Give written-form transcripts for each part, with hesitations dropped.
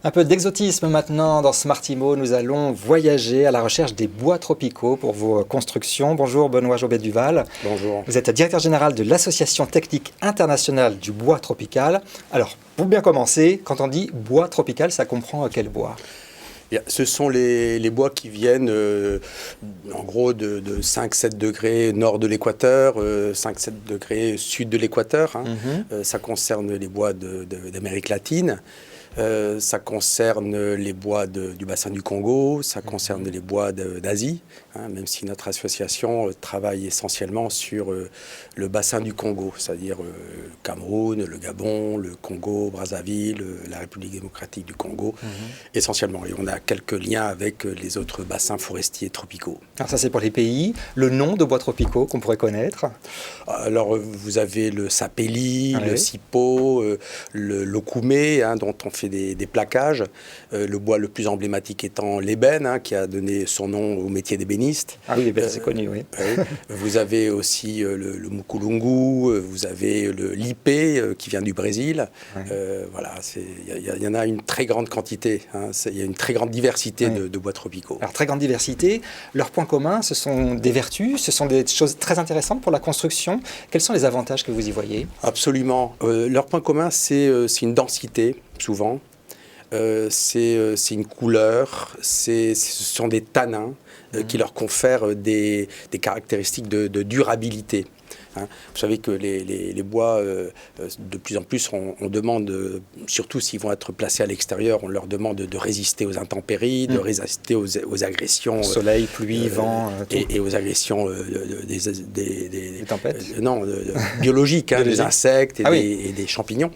Un peu d'exotisme maintenant dans Smartimo. Nous allons voyager à la recherche des bois tropicaux pour vos constructions. Bonjour Benoît Jobet-Duval. Bonjour. Vous êtes directeur général de l'Association technique internationale du bois tropical. Alors, pour bien commencer, quand on dit bois tropical, ça comprend quel bois ? Ce sont les bois qui viennent en gros de 5-7 degrés nord de l'équateur, 5-7 degrés sud de l'équateur. Ça concerne les bois d'Amérique latine. Ça concerne les bois du bassin du Congo, ça concerne les bois d'Asie, même si notre association travaille essentiellement sur le bassin du Congo, c'est-à-dire le Cameroun, le Gabon, le Congo, Brazzaville, la République démocratique du Congo, essentiellement. Et on a quelques liens avec les autres bassins forestiers tropicaux. Alors ça c'est pour les pays. Le nom de bois tropicaux qu'on pourrait connaître ? Alors vous avez le sapelli, le sipo, le lokoumé, dont on fait des plaquages. Le bois le plus emblématique étant l'ébène, qui a donné son nom au métier d'ébéniste. Ah oui, l'ébène, c'est connu, oui. Vous avez aussi le mukulungu, vous avez le lipé qui vient du Brésil. Voilà, il y en a une très grande quantité. Il y a une très grande diversité de bois tropicaux. Alors, très grande diversité. Leurs points communs, ce sont des vertus, ce sont des choses très intéressantes pour la construction. Quels sont les avantages que vous y voyez ? Absolument. Leur point commun, c'est une densité, souvent. C'est une couleur, ce sont des tanins qui leur confèrent des caractéristiques de durabilité. Vous savez que les bois, de plus en plus, on demande, surtout s'ils vont être placés à l'extérieur, on leur demande de résister aux intempéries, de résister aux agressions. Soleil, pluie, vent. Et aux agressions des tempêtes biologiques, des insectes et des champignons.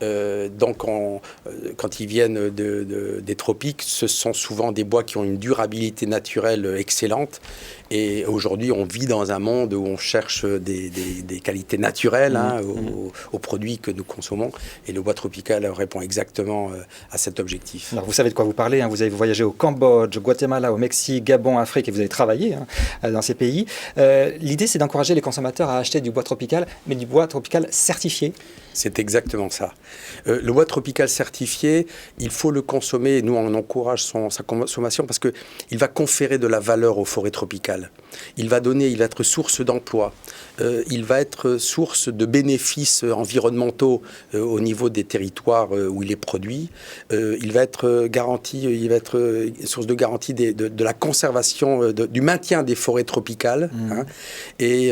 Donc, quand ils viennent des tropiques, ce sont souvent des bois qui ont une durabilité naturelle excellente. Et aujourd'hui, on vit dans un monde où on cherche des qualités naturelles aux produits que nous consommons. Et le bois tropical répond exactement à cet objectif. Alors, vous savez de quoi vous parlez. Vous avez voyagé au Cambodge, au Guatemala, au Mexique, Gabon, Afrique, et vous avez travaillé dans ces pays. L'idée, c'est d'encourager les consommateurs à acheter du bois tropical, mais du bois tropical certifié. C'est exactement ça. Le bois tropical certifié, il faut le consommer. Nous, on encourage sa consommation parce qu'il va conférer de la valeur aux forêts tropicales. Il va être source d'emploi. Il va être source de bénéfices environnementaux au niveau des territoires où il est produit. Il va être source de garantie de la conservation, du maintien des forêts tropicales. Et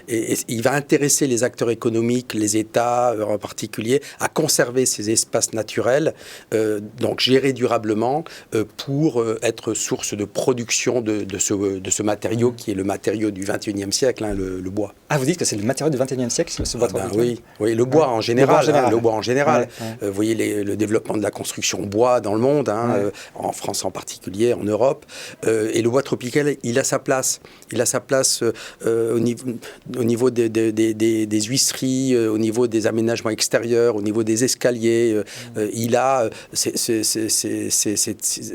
il va intéresser les acteurs économiques, les États en particulier, à conserver ces espaces naturels, donc gérés durablement, pour être source de production de ce matériau qui est le matériau du XXIe siècle, le bois. Ah, vous dites que c'est le matériau du XXIe siècle, ce bois tropical ? Oui, le bois en général. Le bois en général. Vous voyez le développement de la construction bois dans le monde, en France en particulier, en Europe. Et le bois tropical, il a sa place. Il a sa place au niveau des huisseries, au niveau des aménagements extérieurs, au niveau des escaliers. C'est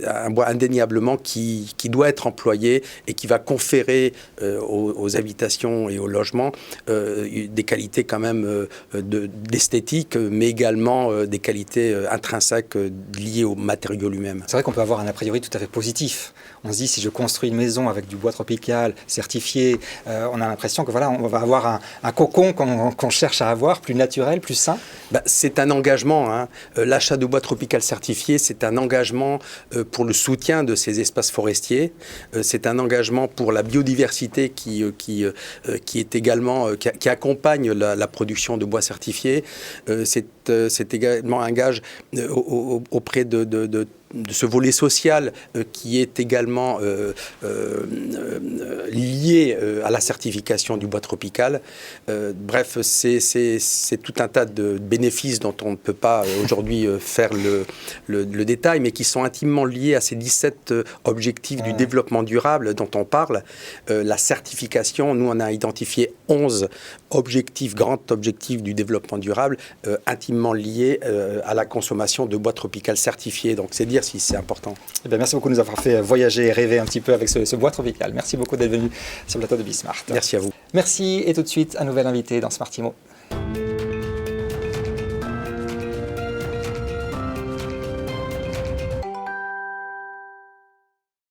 un bois indéniablement qui doit être employé et qui va conférer aux habitations et aux logements des qualités quand même d'esthétique, mais également des qualités intrinsèques liées au matériau lui-même. C'est vrai qu'on peut avoir un a priori tout à fait positif. On se dit, si je construis une maison avec du bois tropical certifié, on a l'impression que on va avoir un cocon qu'on cherche à avoir, plus naturel, plus sain. C'est un engagement. L'achat de bois tropical certifié, c'est un engagement pour le soutien de ces espaces forestiers. C'est un engagement pour la biodiversité qui est également, qui accompagne la production de bois certifié. C'est également un gage auprès de ce volet social qui est également lié à la certification du bois tropical. Bref, c'est tout un tas de bénéfices dont on ne peut pas aujourd'hui faire le détail, mais qui sont intimement liés à ces 17 objectifs du développement durable dont on parle. La certification, nous on a identifié 11 grands objectifs du développement durable intimement liés à la consommation de bois tropical certifié. Donc c'est dire si c'est important. Merci beaucoup de nous avoir fait voyager et rêver un petit peu avec ce bois tropical. Merci beaucoup d'être venu sur le plateau de Bismart. Merci à vous. Merci et tout de suite un nouvel invité dans Smartimo.